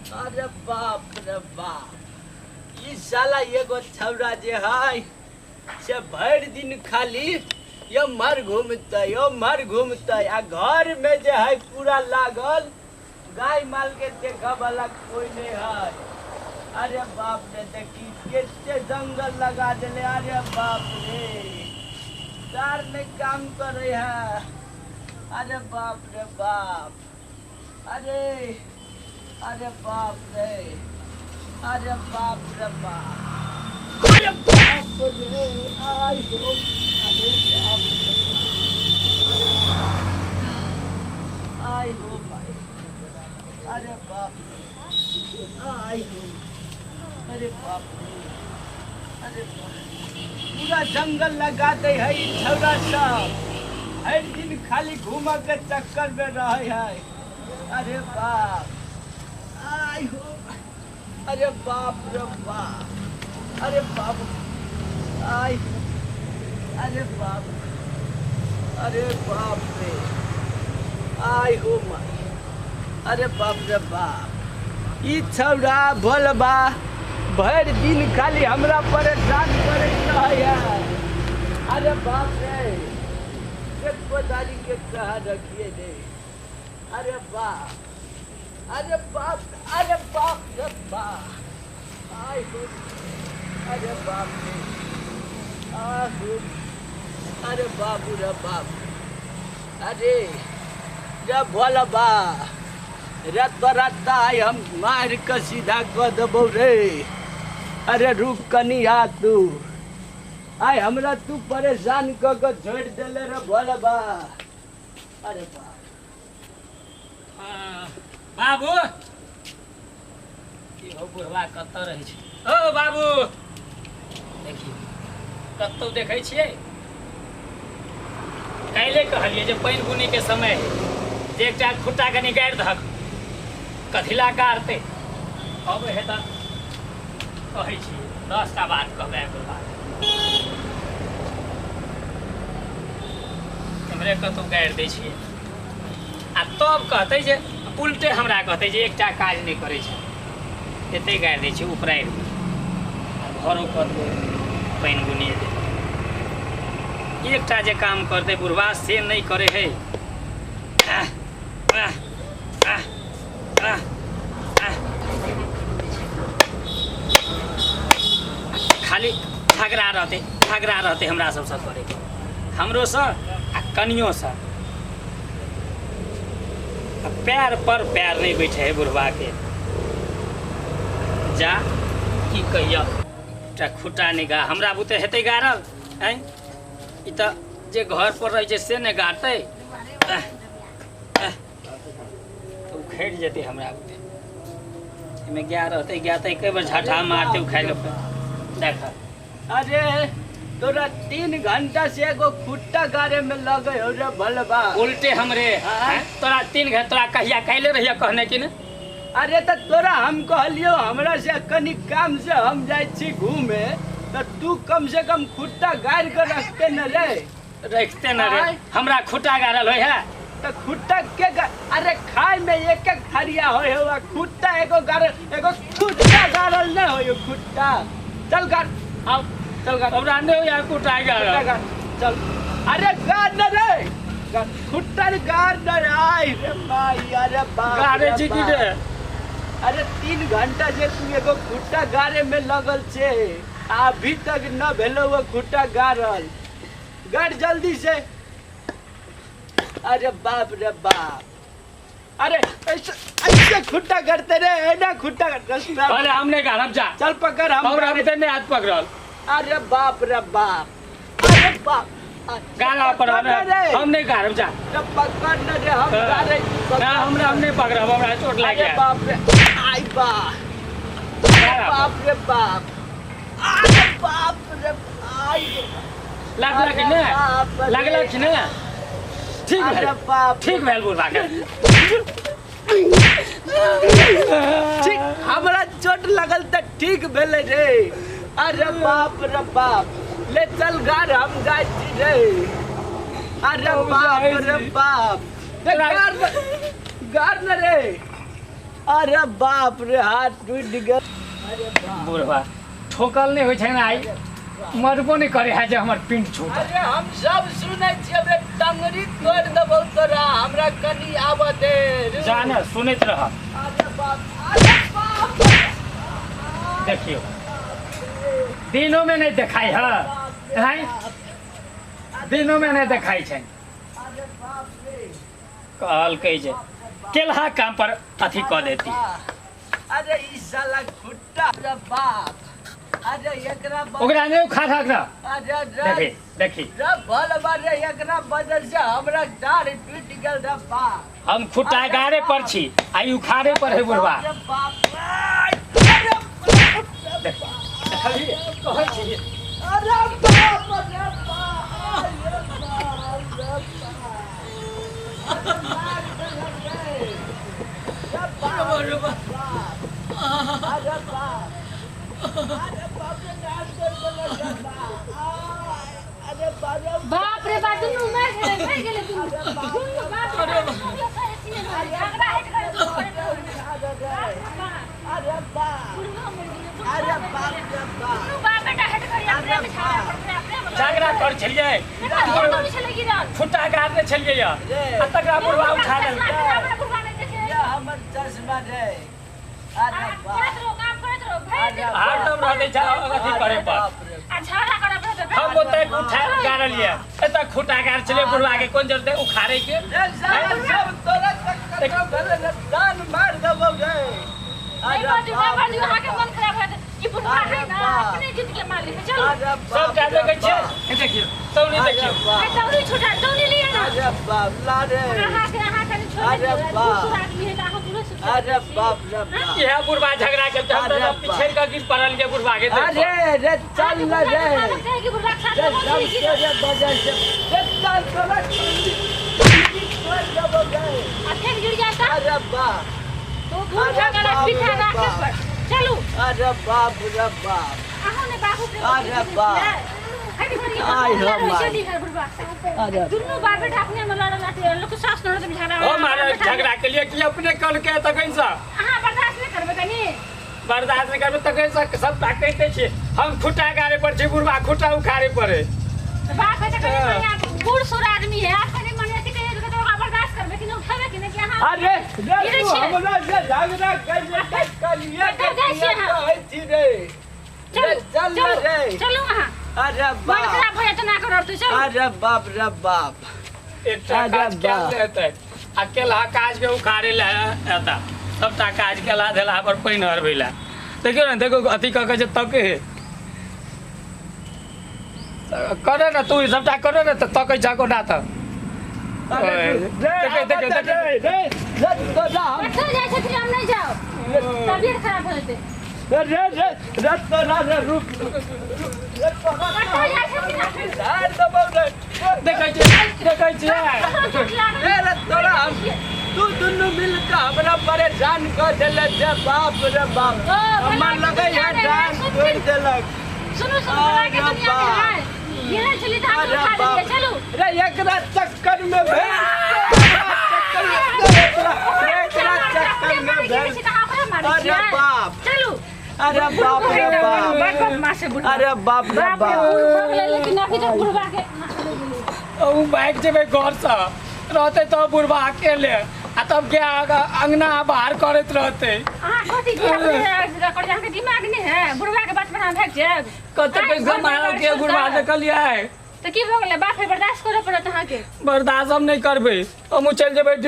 अरे बाप रे बाप, ई साला एगो छौरा जे है से भर दिन खाली ये मर घूमते आ घर में जे है पूरा लागल गाय माल के देखा वाला कोई नहीं है। अरे बाप रे, देखी कितने जंगल लगा दिले। अरे बाप रे, तार में काम कर रहे हैं। अरे बाप रे बाप, अरे अरे बाप रे, अरे बाप रे बाप, अरे बाप रे, आई हो, अरे बाप रे, आई हो भाई, अरे बाप रे, आई हो, अरे बाप रे, अरे पूरा जंगल लगाते है छौरा सब, हर दिन खाली घूम के चक्कर में रहे है। अरे बाप, आई हो, अरे बाप रे बाप, अरे बाप, आई हो, अरे बाप, अरे बाप रे, आई हो माई, अरे बाप रे बाप, ई छौरा भोलबा भर दिन खाली हमरा परेशान करैत है। अरे बाप रे, एक पदारी के कहा रखिए दे। अरे बाप, अरे बाप, अरे बाप रे बाप, आई हो, अरे बाप रे, आहो, अरे बाबू रे बाप, अरे जब भोला बा रात बराता है हम मार के सीधा कर देबो रे। अरे रुक कनी आ तू, आय हमरा तू परेशान क के छोड़ देले रे भोला बा। अरे बाप, बाबू की हो बुढ़वा कत रहे छै? ओ बाबू देखिए कतौ देखै छियै? काल्हि कहलिए जे पानि बुनी के समय है जे एकटा खुट्टा कनि गाड़ि दहक, कथिला गाड़तै अब हेता कहै छी 10 टा बात कहबै बुढ़वा। हमरे कतौ गाड़ि दै छियै आ तब कहतै जे उल्टे हमरा कहतै जे एकटा काज नहि करै छै, एते गाड़ि दै छै उपरारि घरो करतै पानि बुनी दे। एकटा जे काम करतै बुढ़वा से नहीं करे है। खाली झगड़ा रहते हमरा सबसे करे, हमरो से आ कनियो से। पैर पर पैर नहीं बैठे है बुढ़वा के। जा की कहिया खुट्टा नहीं गा, हमरा बुते हेतै गाड़ल हैं? ई त जे घर पर रहे से ने गाड़ते तो उखड़ जेते हमरा बुते। एमे गया रहते कई बार झाठा मारते उखाड़ ले देख। अरे तोरा 3 घंटा से एगो खुट्टा गाड़े में लगे हो रे भलबा। उल्टे हमरे तोरा 3 घंटा तोरा कहिया कैले रहिया कहने कि न? अरे तो तोरा हम कहलियो हमरा से कनी काम से हम जाय छी घूमे, तो तू कम से कम खुट्टा गाड़ के रखते न रे। रखते न रे, हमरा खुट्टा गाड़ल होय है तो खुट्टा के अरे खाए में एक एक थरिया होय हो, खुट्टा एगो गाड़, एगो खुट्टा गाड़ल न होय खुट्टा। चल गाड़, आओ चल गाड़, हमरा ने या खुट्टा गाड़ल चल। अरे गाड़ न रे, खुट्टा गाड़ न रे। आई रे भाई, अरे बाप गाड़े छी कि रे? अरे 3 घंटा से तू एगो खुट्टा गाड़े में लगल छे, अभी तक न भेलो वो खुट्टा गाड़ल। गाड़ जल्दी से। अरे बाप रे बाप, अरे ऐसे खुट्टा करते रे, एना खुट्टा करते। अरे हमने गाड़ब जा, चल पकड़ हम। हमरा बुते ने हाथ पकड़ल। अरे बाप रे बाप, अरे बाप, गाला पर हमने गाड़ब जा। जब पकड़ न रे हम गाड़े ना, हमरा हमने पकड़ब, हमरा चोट लाग गया। बाप रे, आई बाप, बाप रे बाप, अरे बाप रे, आई लागला कि ने? लागला कि ने? ठीक भेल, ठीक भेल बुढ़वा के। ठीक, हमरा चोट लगल त ठीक भेले रे। अरे बाप रे बाप, ले चल गाड़, हम जाय छी रे। अरे बाप रे बाप, गाड़ न रे। अरे बाप रे हाथ टूट गया। अरे बाप बुढ़वा ठोकल नहीं होइ छै ना आई मरबो नहीं करे है जे हमर पिंड छूट। अरे हम सब सुनै छियै रे टंगरी तोड़ देबौ तोरा हमरा कनी आबऽ दे जान सुनैत रह। अरे बाप अरे बाप देखियो दिनों में नहीं दिखाई है दिनों में नहीं दिखाई छै। अरे बाप रे कहल कह जे केलहा काम पर अथी कह देती। अरे ई साला खुट्टा अरे बाप अरे एकरा ओकरा नहीं उखाड़ रख। अरे देखी देखी रे भल बारे एकरा वजह से हमरा डार टूट गेल रे बाप। हम खुट्टा गारे पर छी आई उखाड़े पर है बुढ़वा। अरे बाप देखलिए कहै छी अरे बाप रे बाप रे बाप दुनू मार गेले दुनू बाप रे झगड़ा कर छलिए खुट्टा गाड़ने छलिए तकरा बुढ़वा उठा लेलकै। हमर चश्मा रे अरे बाप हरदम रहते छै अथी करे पर हम ओते उठा गाड़लिए एतऽ खुट्टा गाड़ छलिए बुढ़वा के कोन जरूरत है उखाड़े के। सब तोरा दान मार देबौ रे। सब क्या देखे छे देखियो तौनी देखियो अरे बाप ला रे अरे बाप रे बाप यह बुढ़वा झगड़ा के हमरा पीछे का गिर पड़ल के बुढ़वा के। अरे रे चल ना रे रे बजल से चल तोरा अरे बाप चलू अरे बाप रे बाप अरे बाप आई हो अरे दुनू बाप बेटा अपने में लड़ल रहते लोग सास ननद में झगड़ा ओ मारे झगड़ा के लिए कि अपने कल के तकन सा अहाँ बर्दाश्त नहीं करबे कनी बर्दाश्त नहीं करबे तकन सा सब कहते छी हम खुट्टा गाड़े पर छी बुढ़वा खुट्टा उखाड़े पड़े। बाप है तो कनी बूढ़ सूर आदमी है आप कनी मन ऐसे कहिए तो बर्दाश्त करबे कि नहीं उठावे कि नहीं कि अहाँ अरे रे तू हमरा से झगड़ा करिए कहै छी रे चल रे चलो वहां अरे मन बाप खराब हो जाता ना करो तो चलो अरे बाप रे बाप एकटा काज केल हेतै अकेला काज के उखाड़े ले एता सबटा काज केला देला पर पानि हरबैला देखियो ना देखो अथी कह के जे तके करे ना तू सबटा करे ना तकै जाको ना त देखे देखे देखे रे तो जा बैठो जाए छतरी हम नहीं जाओ तबीयत खराब हो जाते रे तो रे रुक बैठो जाए छतरी झाड़ दबौ रे देखे छी रे तोरा तू दुनू मिल के हमरा परेशान कर देले जे बाप रे बाप हमर लगे है डांस छोड़ देलक। सुनो बुला के दुनिया में है ये चली था हम उठा लेंगे चलो रे एकरा चक्कर में भेल एकरा चक्कर में भेल अरे बाप चलो अरे बाप रे बाप अरे बाप रे बाप लेकिन अभी तक बुढ़वा के ऊ बाइक जेबे घर से रहते तो बुढ़वा अकेले आ तब के अंगना बाहर करत रहते हां कथि के दिमाग नहीं है बुढ़वा के बात बना भाग जाए कत पैसा मार के बुढ़वा देखलिए तो की भ गेलै बाप बर्दाश्त करे पड़त अहाँ के बर्दाश्त हम नहीं करबे हम चल जेबे दिल्ली।